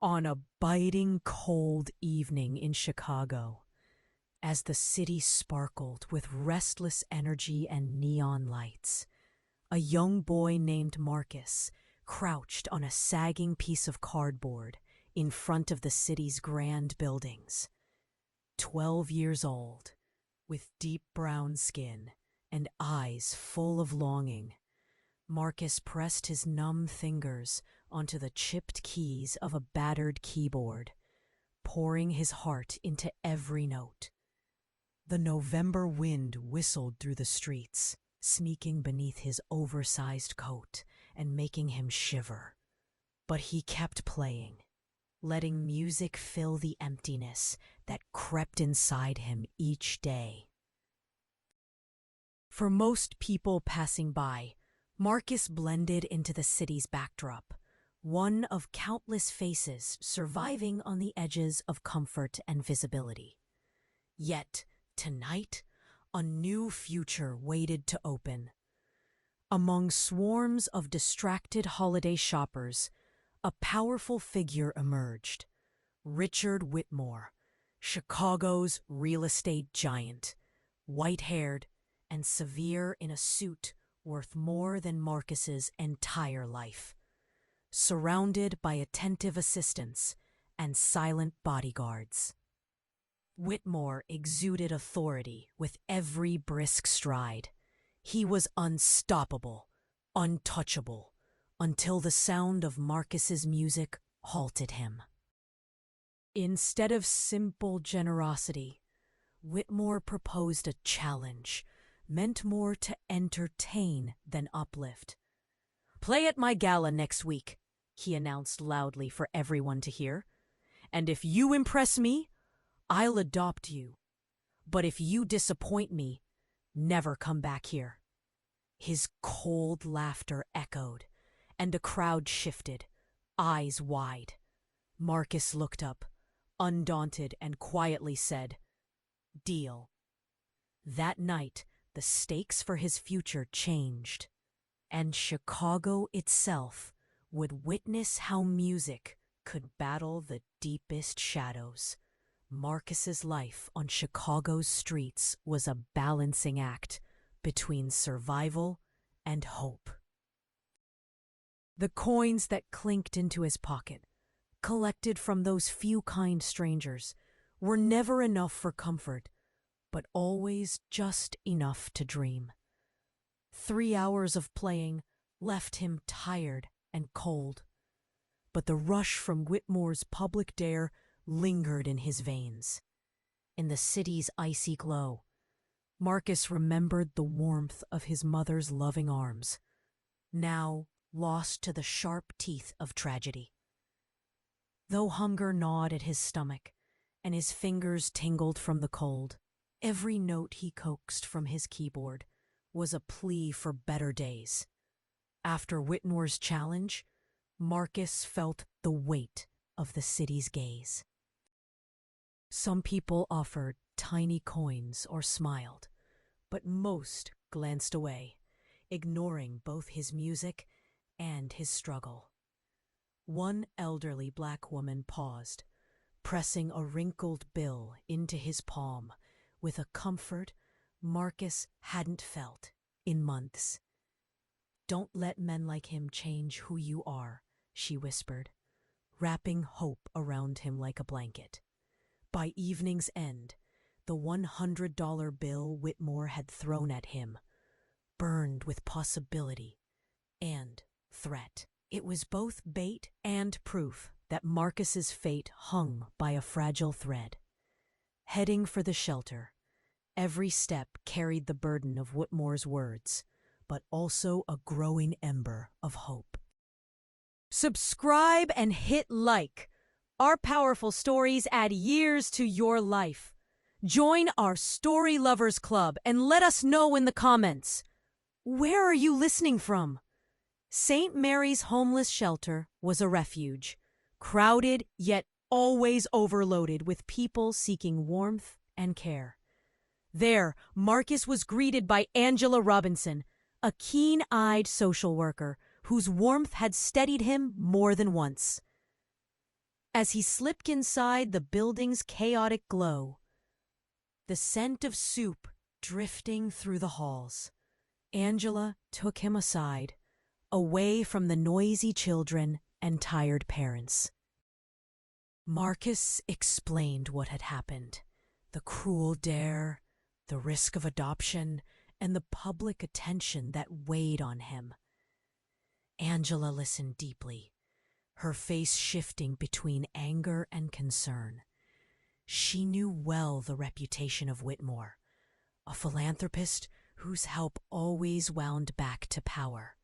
On a biting cold evening in Chicago, as the city sparkled with restless energy and neon lights, a young boy named Marcus crouched on a sagging piece of cardboard in front of the city's grand buildings. 12 years old, with deep brown skin and eyes full of longing, Marcus pressed his numb fingers onto the chipped keys of a battered keyboard, pouring his heart into every note. The November wind whistled through the streets, sneaking beneath his oversized coat and making him shiver. But he kept playing, letting music fill the emptiness that crept inside him each day. For most people passing by, Marcus blended into the city's backdrop, one of countless faces surviving on the edges of comfort and visibility. Yet, tonight, a new future waited to open. Among swarms of distracted holiday shoppers, a powerful figure emerged. Richard Whitmore, Chicago's real estate giant, white-haired and severe in a suit worth more than Marcus's entire life. Surrounded by attentive assistants and silent bodyguards, Whitmore exuded authority with every brisk stride. He was unstoppable, untouchable, until the sound of Marcus's music halted him. Instead of simple generosity, Whitmore proposed a challenge meant more to entertain than uplift. "Play at my gala next week," he announced loudly for everyone to hear. "And if you impress me, I'll adopt you. But if you disappoint me, never come back here." His cold laughter echoed, and a crowd shifted, eyes wide. Marcus looked up, undaunted, and quietly said, "Deal." That night, the stakes for his future changed, and Chicago itself would witness how music could battle the deepest shadows. Marcus's life on Chicago's streets was a balancing act between survival and hope. The coins that clinked into his pocket, collected from those few kind strangers, were never enough for comfort, but always just enough to dream. 3 hours of playing left him tired and cold, but the rush from Whitmore's public dare lingered in his veins. In the city's icy glow, Marcus remembered the warmth of his mother's loving arms, now lost to the sharp teeth of tragedy. Though hunger gnawed at his stomach and his fingers tingled from the cold, every note he coaxed from his keyboard was a plea for better days. After Whitmore's challenge, Marcus felt the weight of the city's gaze. Some people offered tiny coins or smiled, but most glanced away, ignoring both his music and his struggle. One elderly black woman paused, pressing a wrinkled bill into his palm with a comfort Marcus hadn't felt in months. "Don't let men like him change who you are," she whispered, wrapping hope around him like a blanket. By evening's end, the $100 bill Whitmore had thrown at him burned with possibility and threat. It was both bait and proof that Marcus's fate hung by a fragile thread. Heading for the shelter, every step carried the burden of Whitmore's words, but also a growing ember of hope. Subscribe and hit like. Our powerful stories add years to your life. Join our Story Lovers Club and let us know in the comments. Where are you listening from? St. Mary's Homeless Shelter was a refuge, crowded yet always overloaded with people seeking warmth and care. There, Marcus was greeted by Angela Robinson, a keen-eyed social worker whose warmth had steadied him more than once. As he slipped inside the building's chaotic glow, the scent of soup drifting through the halls, Angela took him aside, away from the noisy children and tired parents. Marcus explained what had happened: the cruel dare, the risk of adoption, and the public attention that weighed on him. Angela listened deeply, her face shifting between anger and concern. She knew well the reputation of Whitmore, a philanthropist whose help always wound back to power.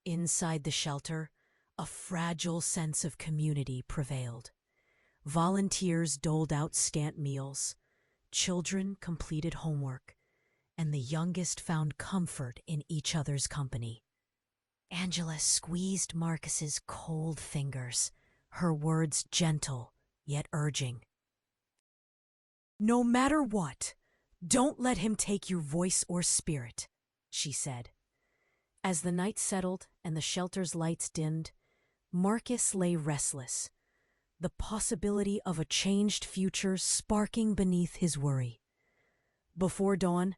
Inside the shelter, a fragile sense of community prevailed. Volunteers doled out scant meals, children completed homework, and the youngest found comfort in each other's company. Angela squeezed Marcus's cold fingers, her words gentle yet urging. "No matter what, don't let him take your voice or spirit," she said. As the night settled and the shelter's lights dimmed, Marcus lay restless, the possibility of a changed future sparking beneath his worry. Before dawn,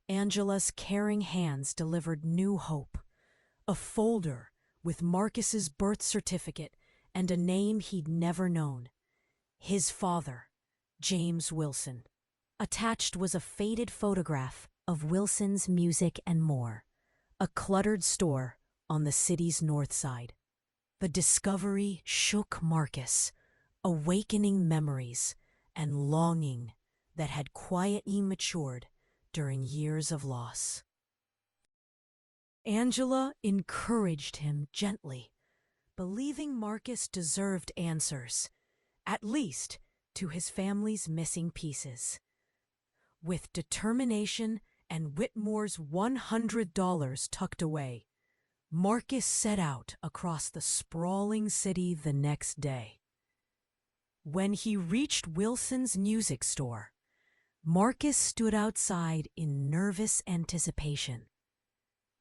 Angela's caring hands delivered new hope: a folder with Marcus's birth certificate and a name he'd never known: his father, James Wilson. Attached was a faded photograph of Wilson's Music and More, a cluttered store on the city's north side. The discovery shook Marcus, awakening memories and longing that had quietly matured during years of loss. Angela encouraged him gently, believing Marcus deserved answers, at least to his family's missing pieces. With determination and Whitmore's $100 tucked away, Marcus set out across the sprawling city the next day. When he reached Wilson's music store, Marcus stood outside in nervous anticipation,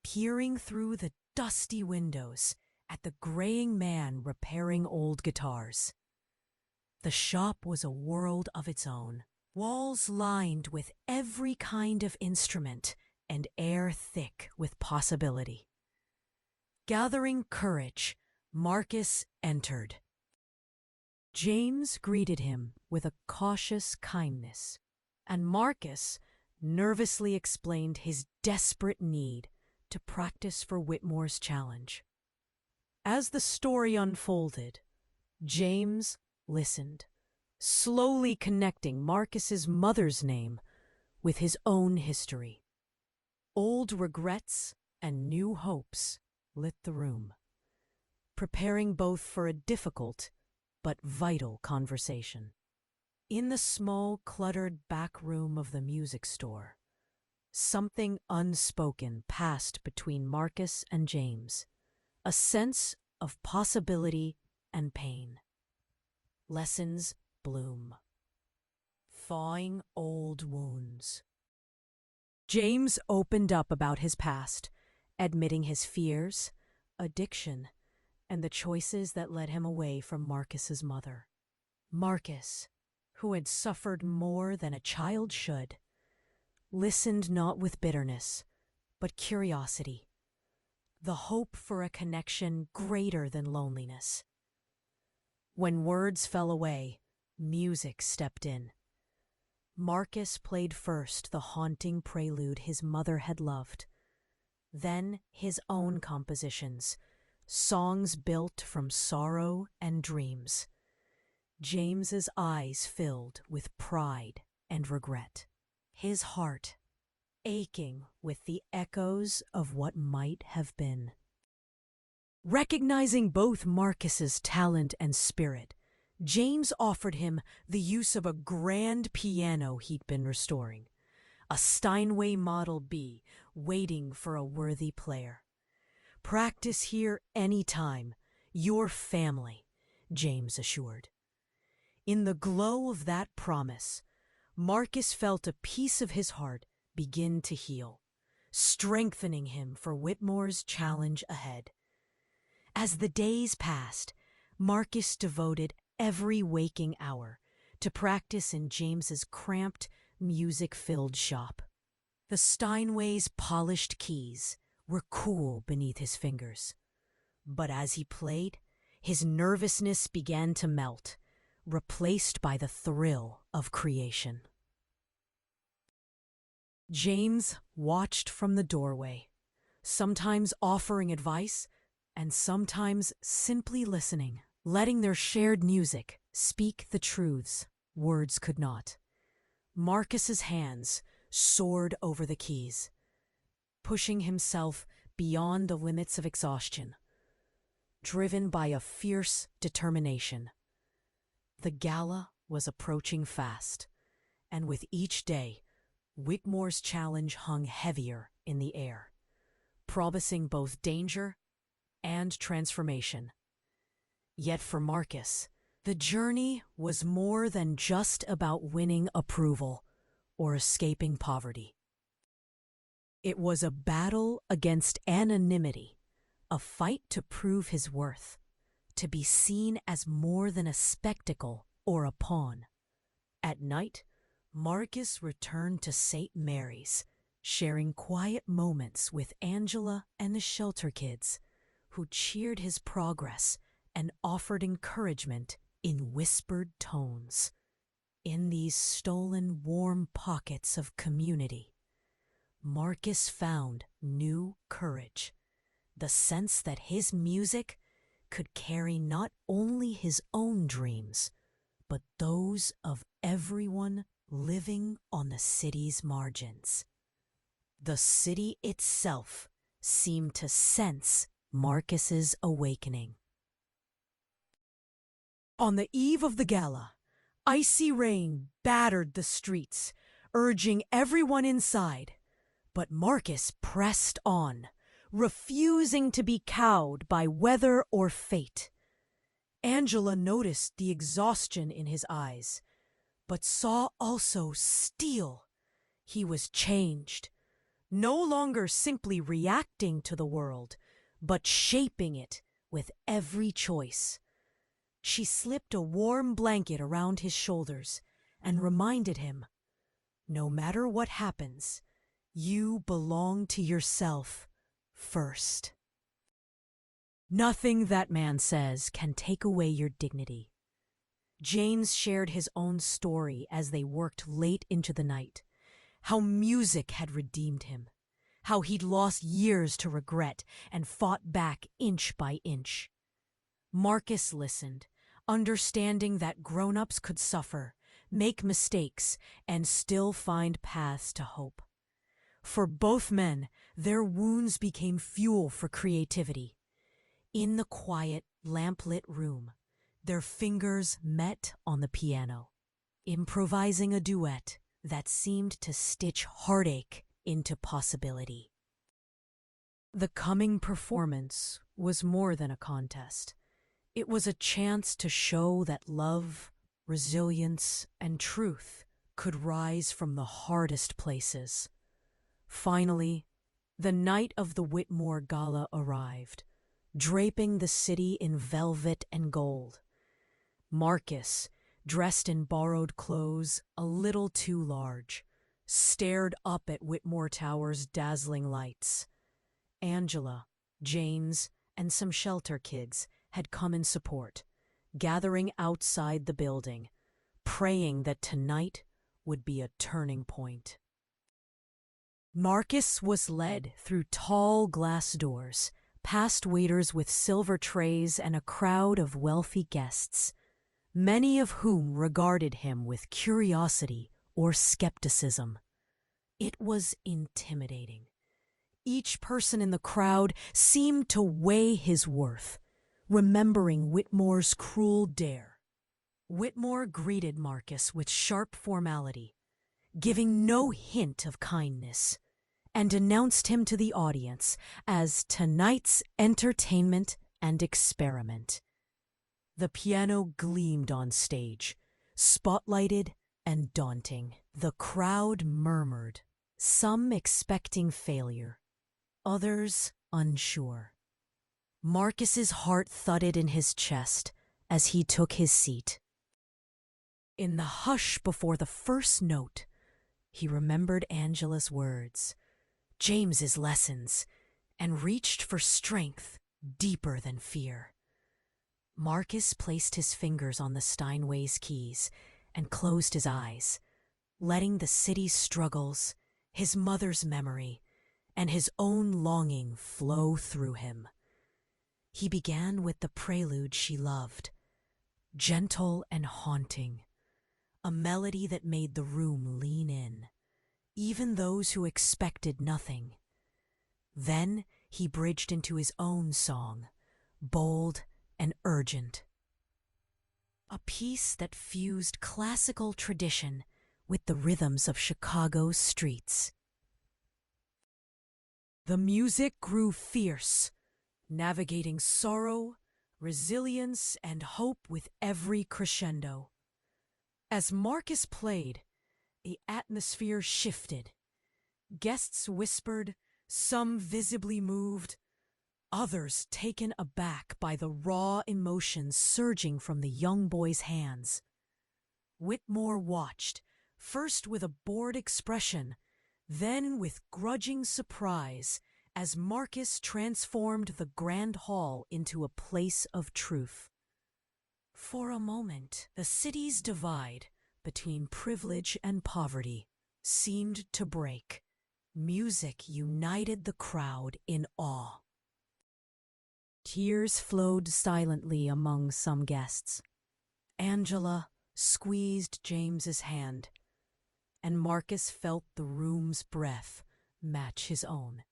peering through the dusty windows at the graying man repairing old guitars. The shop was a world of its own, walls lined with every kind of instrument and air thick with possibility. Gathering courage, Marcus entered. James greeted him with a cautious kindness, and Marcus nervously explained his desperate need to practice for Whitmore's challenge. As the story unfolded, James listened, slowly connecting Marcus's mother's name with his own history. Old regrets and new hopes lit the room, preparing both for a difficult but vital conversation. In the small, cluttered back room of the music store, something unspoken passed between Marcus and James, a sense of possibility and pain. Lessons bloom, thawing old wounds. James opened up about his past, admitting his fears, addiction, and the choices that led him away from Marcus's mother. Marcus, who had suffered more than a child should, listened not with bitterness, but curiosity, the hope for a connection greater than loneliness. When words fell away, music stepped in. Marcus played first the haunting prelude his mother had loved, then his own compositions, songs built from sorrow and dreams. James's eyes filled with pride and regret, his heart aching with the echoes of what might have been. Recognizing both Marcus's talent and spirit, James offered him the use of a grand piano he'd been restoring, a Steinway Model B waiting for a worthy player. "Practice here any time, your family," James assured. In the glow of that promise, Marcus felt a piece of his heart begin to heal, strengthening him for Whitmore's challenge ahead. As the days passed, Marcus devoted every waking hour to practice in James's cramped, music-filled shop. The Steinway's polished keys were cool beneath his fingers. But as he played, his nervousness began to melt, replaced by the thrill of creation. James watched from the doorway, sometimes offering advice and sometimes simply listening, letting their shared music speak the truths words could not. Marcus's hands soared over the keys, pushing himself beyond the limits of exhaustion, driven by a fierce determination. The gala was approaching fast, and with each day, Whitmore's challenge hung heavier in the air, promising both danger and transformation. Yet for Marcus, the journey was more than just about winning approval or escaping poverty. It was a battle against anonymity, a fight to prove his worth, to be seen as more than a spectacle or a pawn. At night, Marcus returned to St. Mary's, sharing quiet moments with Angela and the shelter kids, who cheered his progress and offered encouragement in whispered tones. In these stolen, warm pockets of community, Marcus found new courage, the sense that his music could carry not only his own dreams, but those of everyone living on the city's margins. The city itself seemed to sense Marcus's awakening. On the eve of the gala, icy rain battered the streets, urging everyone inside. But Marcus pressed on, refusing to be cowed by weather or fate. Angela noticed the exhaustion in his eyes, but saw also steel. He was changed, no longer simply reacting to the world, but shaping it with every choice. She slipped a warm blanket around his shoulders and reminded him, no matter what happens, you belong to yourself first. Nothing that man says can take away your dignity. James shared his own story as they worked late into the night, how music had redeemed him, how he'd lost years to regret and fought back inch by inch. Marcus listened, understanding that grown-ups could suffer, make mistakes, and still find paths to hope. For both men, their wounds became fuel for creativity. In the quiet, lamplit room, their fingers met on the piano, improvising a duet that seemed to stitch heartache into possibility. The coming performance was more than a contest. It was a chance to show that love, resilience, and truth could rise from the hardest places. Finally, the night of the Whitmore Gala arrived, draping the city in velvet and gold. Marcus, dressed in borrowed clothes a little too large, stared up at Whitmore Tower's dazzling lights. Angela, James, and some shelter kids had come in support, gathering outside the building, praying that tonight would be a turning point. Marcus was led through tall glass doors, past waiters with silver trays and a crowd of wealthy guests, many of whom regarded him with curiosity or skepticism. It was intimidating. Each person in the crowd seemed to weigh his worth, remembering Whitmore's cruel dare. Whitmore greeted Marcus with sharp formality, giving no hint of kindness, and announced him to the audience as tonight's entertainment and experiment. The piano gleamed on stage, spotlighted and daunting. The crowd murmured, some expecting failure, others unsure. Marcus's heart thudded in his chest as he took his seat. In the hush before the first note, he remembered Angela's words, James's lessons, and reached for strength deeper than fear. Marcus placed his fingers on the Steinway's keys and closed his eyes, letting the city's struggles, his mother's memory, and his own longing flow through him. He began with the prelude she loved, gentle and haunting, a melody that made the room lean in, even those who expected nothing. Then he bridged into his own song, bold and urgent. A piece that fused classical tradition with the rhythms of Chicago's streets. The music grew fierce, navigating sorrow, resilience, and hope with every crescendo. As Marcus played, the atmosphere shifted. Guests whispered, some visibly moved, others taken aback by the raw emotions surging from the young boy's hands. Whitmore watched, first with a bored expression, then with grudging surprise, as Marcus transformed the grand hall into a place of truth. For a moment, the city's divide between privilege and poverty seemed to break. Music united the crowd in awe. Tears flowed silently among some guests. Angela squeezed James's hand, and Marcus felt the room's breath match his own.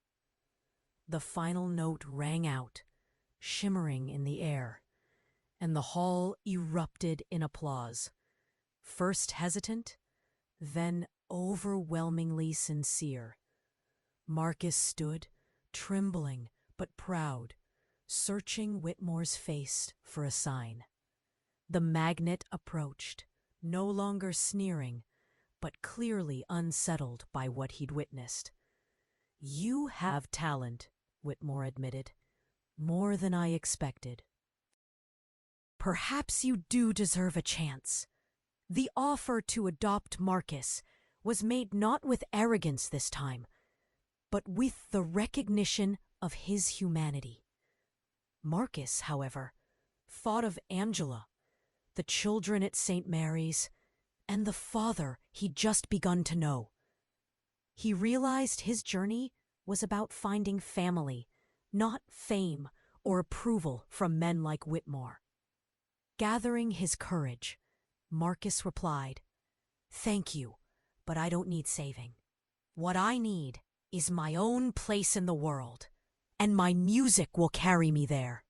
The final note rang out, shimmering in the air, and the hall erupted in applause, first hesitant, then overwhelmingly sincere. Marcus stood, trembling but proud, searching Whitmore's face for a sign. The magnate approached, no longer sneering, but clearly unsettled by what he'd witnessed. "You have talent," Whitmore admitted, "more than I expected. Perhaps you do deserve a chance." The offer to adopt Marcus was made not with arrogance this time, but with the recognition of his humanity. Marcus, however, thought of Angela, the children at St. Mary's, and the father he'd just begun to know. He realized his journey was about finding family, not fame or approval from men like Whitmore. Gathering his courage, Marcus replied, "Thank you, but I don't need saving. What I need is my own place in the world, and my music will carry me there."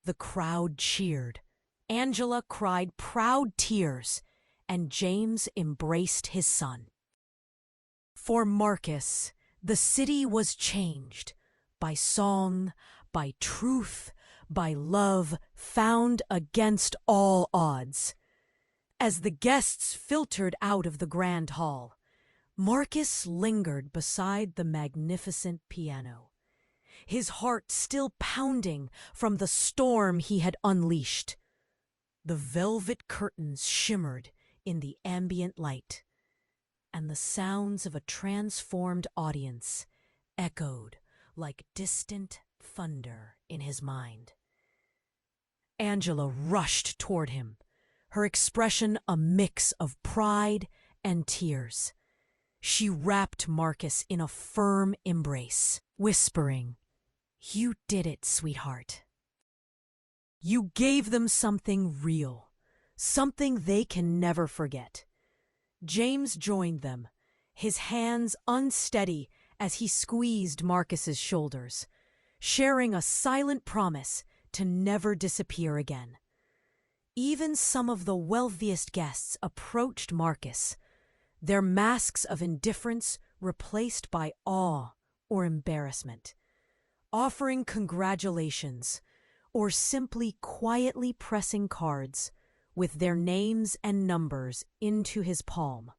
The crowd cheered. Angela cried proud tears, and James embraced his son. For Marcus, the city was changed by song, by truth, by love found against all odds. As the guests filtered out of the grand hall, Marcus lingered beside the magnificent piano, his heart still pounding from the storm he had unleashed. The velvet curtains shimmered in the ambient light, and the sounds of a transformed audience echoed like distant thunder in his mind. Angela rushed toward him, her expression a mix of pride and tears. She wrapped Marcus in a firm embrace, whispering, "You did it, sweetheart. You gave them something real, something they can never forget." James joined them, his hands unsteady as he squeezed Marcus's shoulders, sharing a silent promise to never disappear again. Even some of the wealthiest guests approached Marcus, their masks of indifference replaced by awe or embarrassment, offering congratulations or simply quietly pressing cards with their names and numbers into his palm,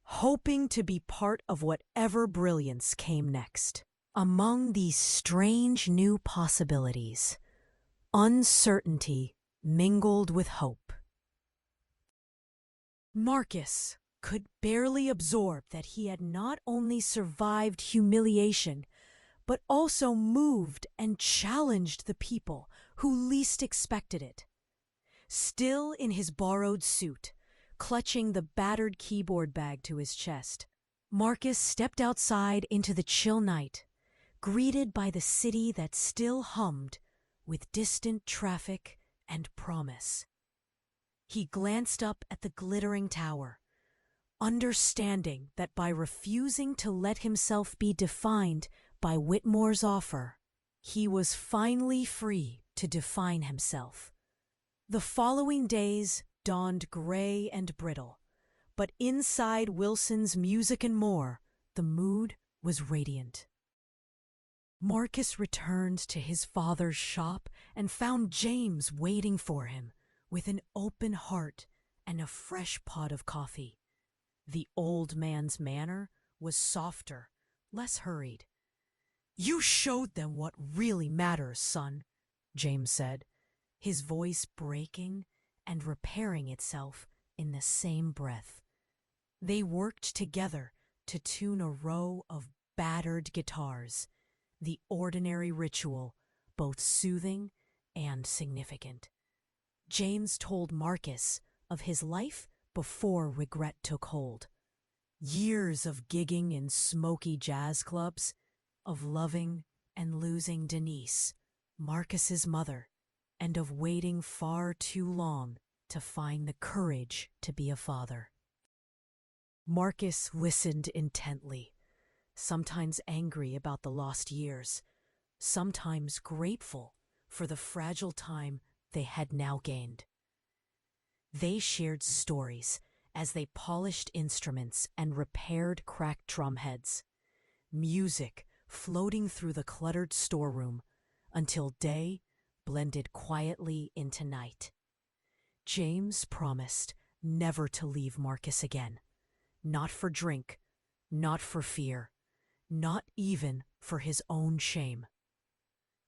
hoping to be part of whatever brilliance came next. Among these strange new possibilities, uncertainty mingled with hope. Marcus could barely absorb that he had not only survived humiliation, but also moved and challenged the people who least expected it. Still in his borrowed suit, clutching the battered keyboard bag to his chest, Marcus stepped outside into the chill night, greeted by the city that still hummed with distant traffic and promise. He glanced up at the glittering tower, understanding that by refusing to let himself be defined by Whitmore's offer, he was finally free to define himself. The following days dawned gray and brittle, but inside Wilson's Music and More, the mood was radiant. Marcus returned to his father's shop and found James waiting for him with an open heart and a fresh pot of coffee. The old man's manner was softer, less hurried. "You showed them what really matters, son," James said, his voice breaking and repairing itself in the same breath. They worked together to tune a row of battered guitars, the ordinary ritual, both soothing and significant. James told Marcus of his life before regret took hold. Years of gigging in smoky jazz clubs, of loving and losing Denise, Marcus's mother, and of waiting far too long to find the courage to be a father. Marcus listened intently, sometimes angry about the lost years, sometimes grateful for the fragile time they had now gained. They shared stories as they polished instruments and repaired cracked drumheads, music floating through the cluttered storeroom until day blended quietly into night. James promised never to leave Marcus again, not for drink, not for fear, not even for his own shame.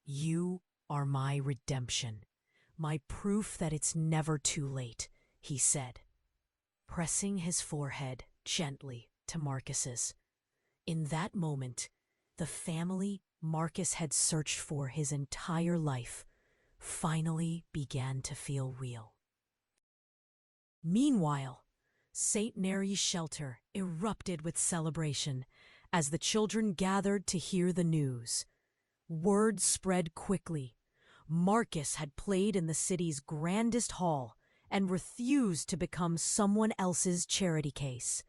"You are my redemption, my proof that it's never too late," he said, pressing his forehead gently to Marcus's. In that moment, the family Marcus had searched for his entire life finally began to feel real. Meanwhile, St. Mary's Shelter erupted with celebration as the children gathered to hear the news. Word spread quickly. Marcus had played in the city's grandest hall and refused to become someone else's charity case.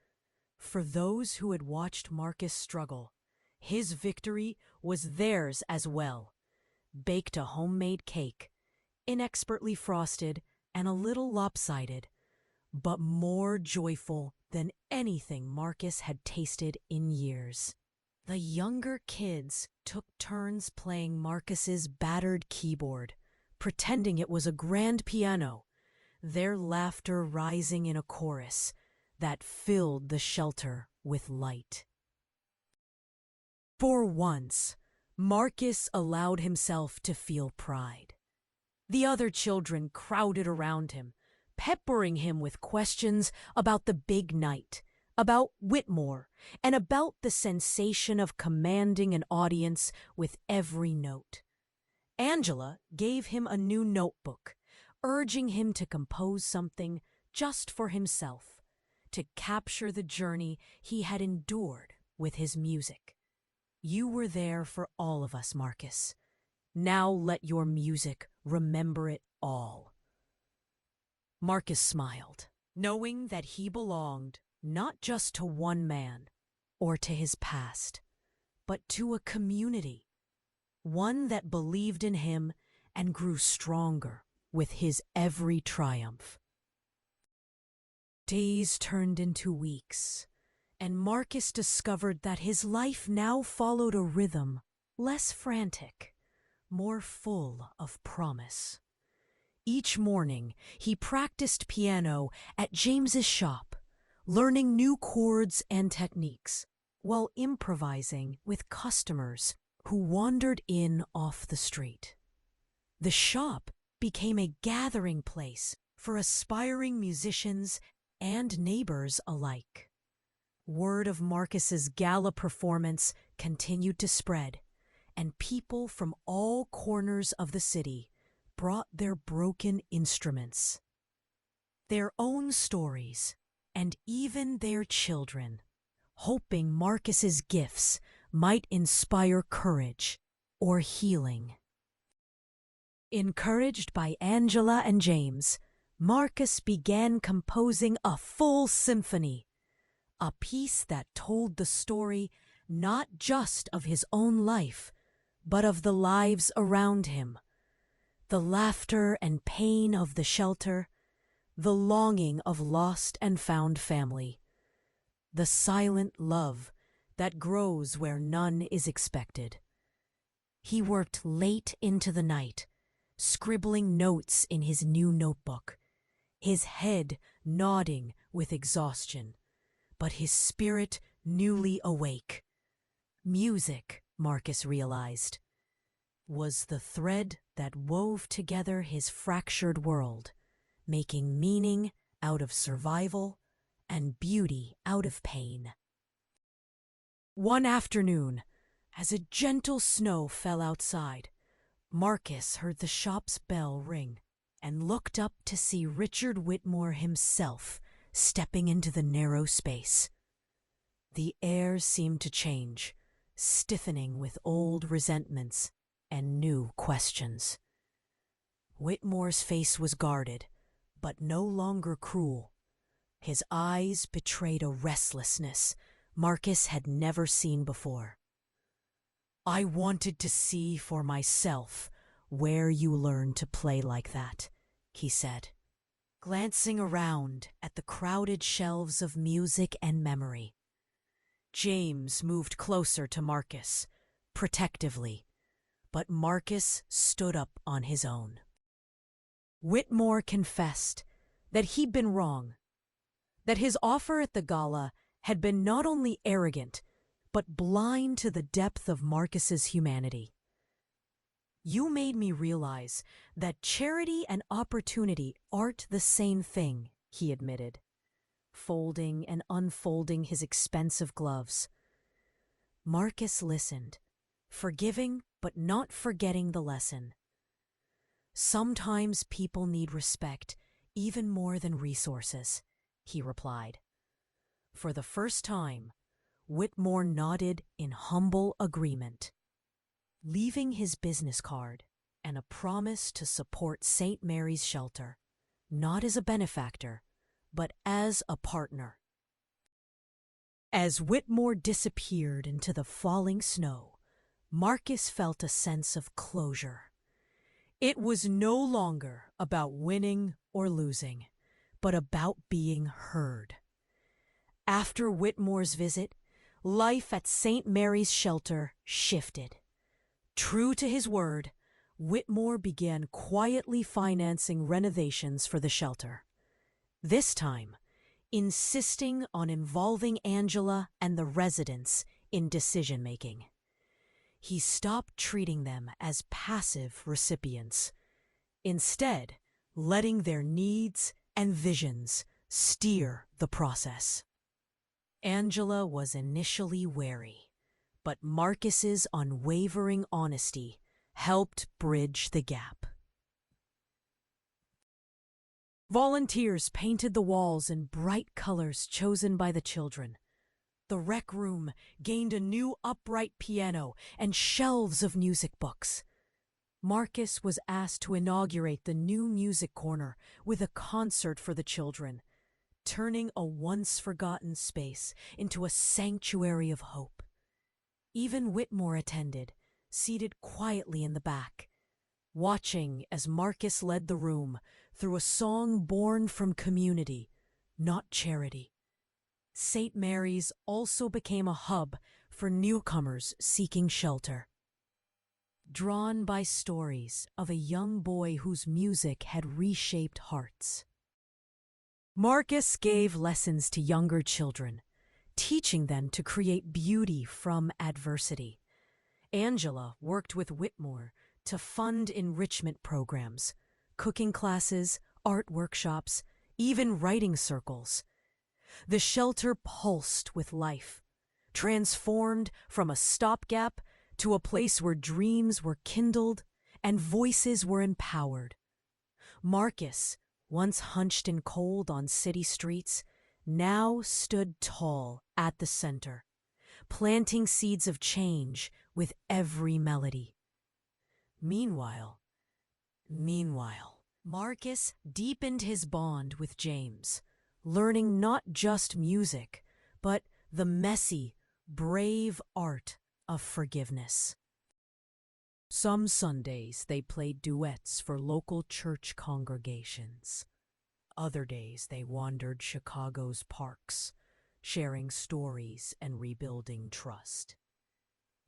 For those who had watched Marcus struggle, his victory was theirs as well. Baked a homemade cake, inexpertly frosted and a little lopsided, but more joyful than anything Marcus had tasted in years. The younger kids took turns playing Marcus's battered keyboard, pretending it was a grand piano, their laughter rising in a chorus that filled the shelter with light. For once, Marcus allowed himself to feel pride. The other children crowded around him, peppering him with questions about the big night, about Whitmore, and about the sensation of commanding an audience with every note. Angela gave him a new notebook, urging him to compose something just for himself, to capture the journey he had endured with his music. "You were there for all of us, Marcus. Now let your music remember it all." Marcus smiled, knowing that he belonged not just to one man or to his past, but to a community, one that believed in him and grew stronger with his every triumph. Days turned into weeks, and Marcus discovered that his life now followed a rhythm less frantic, more full of promise. Each morning, he practiced piano at James's shop, learning new chords and techniques, while improvising with customers who wandered in off the street. The shop became a gathering place for aspiring musicians and neighbors alike. Word of Marcus's gala performance continued to spread, and people from all corners of the city brought their broken instruments, their own stories, and even their children, hoping Marcus's gifts might inspire courage or healing. Encouraged by Angela and James, Marcus began composing a full symphony, a piece that told the story not just of his own life, but of the lives around him, the laughter and pain of the shelter, the longing of lost and found family, the silent love that grows where none is expected. He worked late into the night, scribbling notes in his new notebook, his head nodding with exhaustion, but his spirit newly awake. Music, Marcus realized, was the thread that wove together his fractured world, making meaning out of survival and beauty out of pain. One afternoon, as a gentle snow fell outside, Marcus heard the shop's bell ring and looked up to see Richard Whitmore himself stepping into the narrow space. The air seemed to change, stiffening with old resentments and new questions. Whitmore's face was guarded, but no longer cruel. His eyes betrayed a restlessness Marcus had never seen before. "I wanted to see for myself where you learned to play like that," he said, glancing around at the crowded shelves of music and memory. James moved closer to Marcus, protectively, but Marcus stood up on his own. Whitmore confessed that he'd been wrong, that his offer at the gala had been not only arrogant, but blind to the depth of Marcus's humanity. "You made me realize that charity and opportunity aren't the same thing," he admitted, folding and unfolding his expensive gloves. Marcus listened, forgiving but not forgetting the lesson. "Sometimes people need respect even more than resources," he replied. For the first time, Whitmore nodded in humble agreement, leaving his business card and a promise to support St. Mary's Shelter, not as a benefactor, but as a partner. As Whitmore disappeared into the falling snow, Marcus felt a sense of closure. It was no longer about winning or losing, but about being heard. After Whitmore's visit, life at St. Mary's Shelter shifted. True to his word, Whitmore began quietly financing renovations for the shelter. This time, insisting on involving Angela and the residents in decision-making. He stopped treating them as passive recipients, instead letting their needs and visions steer the process. Angela was initially wary, but Marcus's unwavering honesty helped bridge the gap. Volunteers painted the walls in bright colors chosen by the children. The rec room gained a new upright piano and shelves of music books. Marcus was asked to inaugurate the new music corner with a concert for the children, turning a once-forgotten space into a sanctuary of hope. Even Whitmore attended, seated quietly in the back, watching as Marcus led the room through a song born from community, not charity. St. Mary's also became a hub for newcomers seeking shelter. Drawn by stories of a young boy whose music had reshaped hearts, Marcus gave lessons to younger children, teaching them to create beauty from adversity. Angela worked with Whitmore to fund enrichment programs, cooking classes, art workshops, even writing circles. The shelter pulsed with life, transformed from a stopgap to a place where dreams were kindled and voices were empowered. Marcus, once hunched and cold on city streets, now stood tall at the center, planting seeds of change with every melody. Meanwhile, Marcus deepened his bond with James, learning not just music, but the messy, brave art of forgiveness. Some Sundays they played duets for local church congregations. Other days they wandered Chicago's parks, sharing stories and rebuilding trust.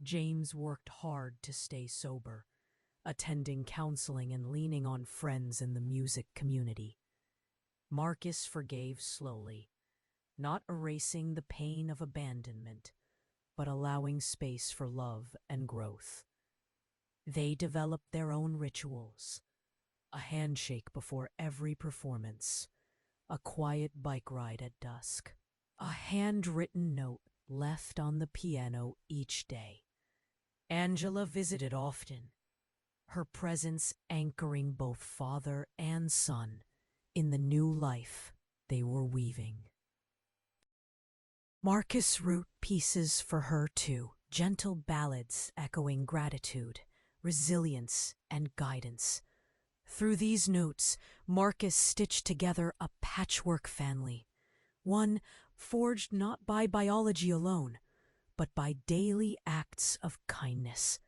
James worked hard to stay sober, attending counseling and leaning on friends in the music community. Marcus forgave slowly, not erasing the pain of abandonment, but allowing space for love and growth. They developed their own rituals, a handshake before every performance, a quiet bike ride at dusk, a handwritten note left on the piano each day. Angela visited often, her presence anchoring both father and son in the new life they were weaving. Marcus wrote pieces for her too, gentle ballads echoing gratitude, resilience, and guidance. Through these notes, Marcus stitched together a patchwork family, one forged not by biology alone, but by daily acts of kindness,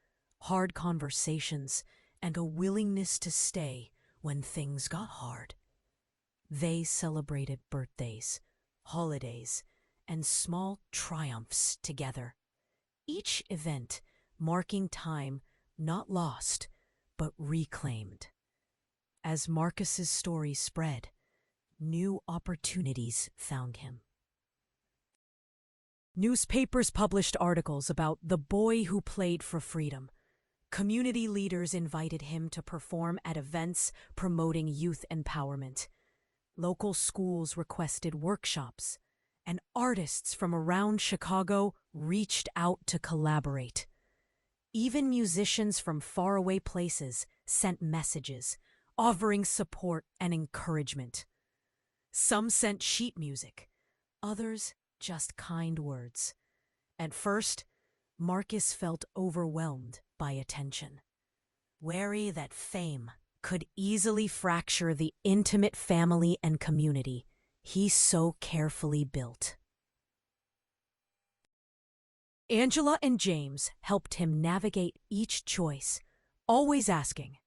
hard conversations, and a willingness to stay when things got hard. They celebrated birthdays, holidays, and small triumphs together, each event marking time not lost, but reclaimed. As Marcus's story spread, new opportunities found him. Newspapers published articles about the boy who played for freedom. Community leaders invited him to perform at events promoting youth empowerment. Local schools requested workshops, and artists from around Chicago reached out to collaborate. Even musicians from faraway places sent messages, offering support and encouragement. Some sent sheet music, others just kind words. At first, Marcus felt overwhelmed by attention, wary that fame could easily fracture the intimate family and community he so carefully built. Angela and James helped him navigate each choice, always asking,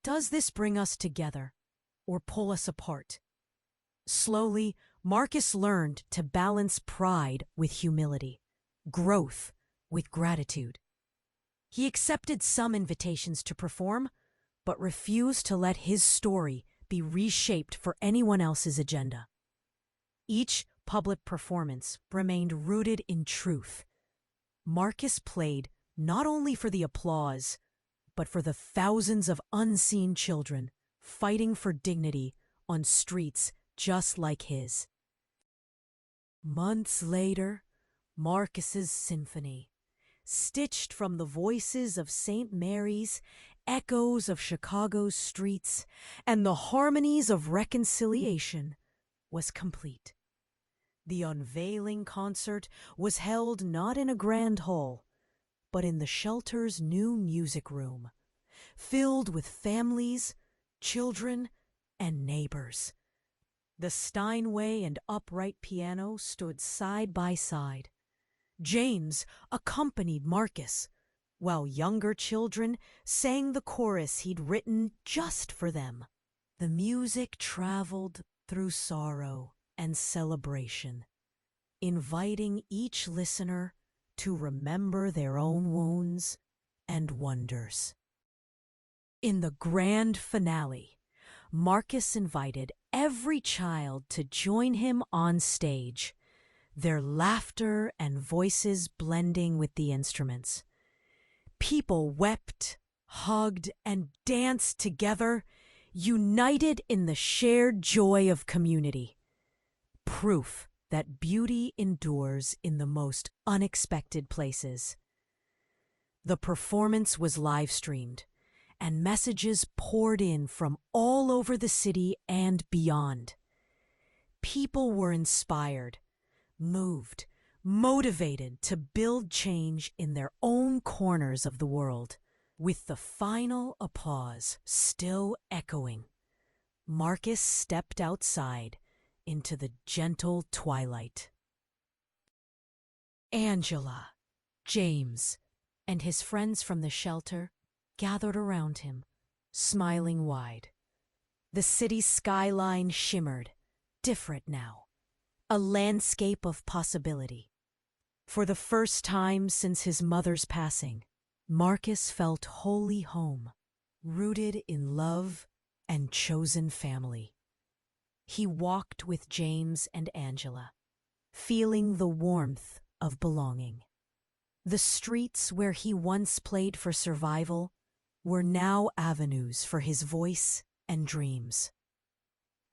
"Does this bring us together or pull us apart?" Slowly, Marcus learned to balance pride with humility, growth with gratitude. He accepted some invitations to perform, but refused to let his story be reshaped for anyone else's agenda. Each public performance remained rooted in truth. Marcus played not only for the applause, but for the thousands of unseen children fighting for dignity on streets just like his. Months later, Marcus's symphony, stitched from the voices of St. Mary's, echoes of Chicago's streets, and the harmonies of reconciliation, was complete. The unveiling concert was held not in a grand hall, but in the shelter's new music room, filled with families, children, and neighbors. The Steinway and upright piano stood side by side. James accompanied Marcus, while younger children sang the chorus he'd written just for them. The music traveled through sorrow and celebration, inviting each listener to remember their own wounds and wonders. In the grand finale, Marcus invited every child to join him on stage, their laughter and voices blending with the instruments. People wept, hugged, and danced together, united in the shared joy of community. Proof that beauty endures in the most unexpected places. The performance was live-streamed, and messages poured in from all over the city and beyond. People were inspired, moved, motivated to build change in their own corners of the world. With the final applause still echoing, Marcus stepped outside into the gentle twilight. Angela, James, and his friends from the shelter gathered around him, smiling wide. The city's skyline shimmered, different now, a landscape of possibility. For the first time since his mother's passing, Marcus felt wholly home, rooted in love and chosen family. He walked with James and Angela, feeling the warmth of belonging. The streets where he once played for survival were now avenues for his voice and dreams.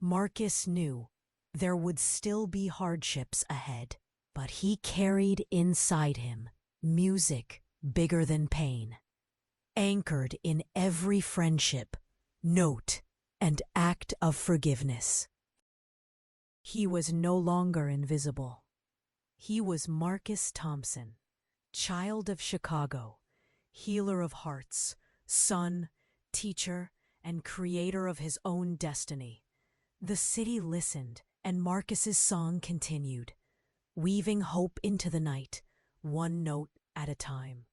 Marcus knew there would still be hardships ahead, but he carried inside him music bigger than pain, anchored in every friendship, note, and act of forgiveness. He was no longer invisible. He was Marcus Thompson, child of Chicago, healer of hearts, son, teacher, and creator of his own destiny. The city listened, and Marcus's song continued, weaving hope into the night, one note at a time.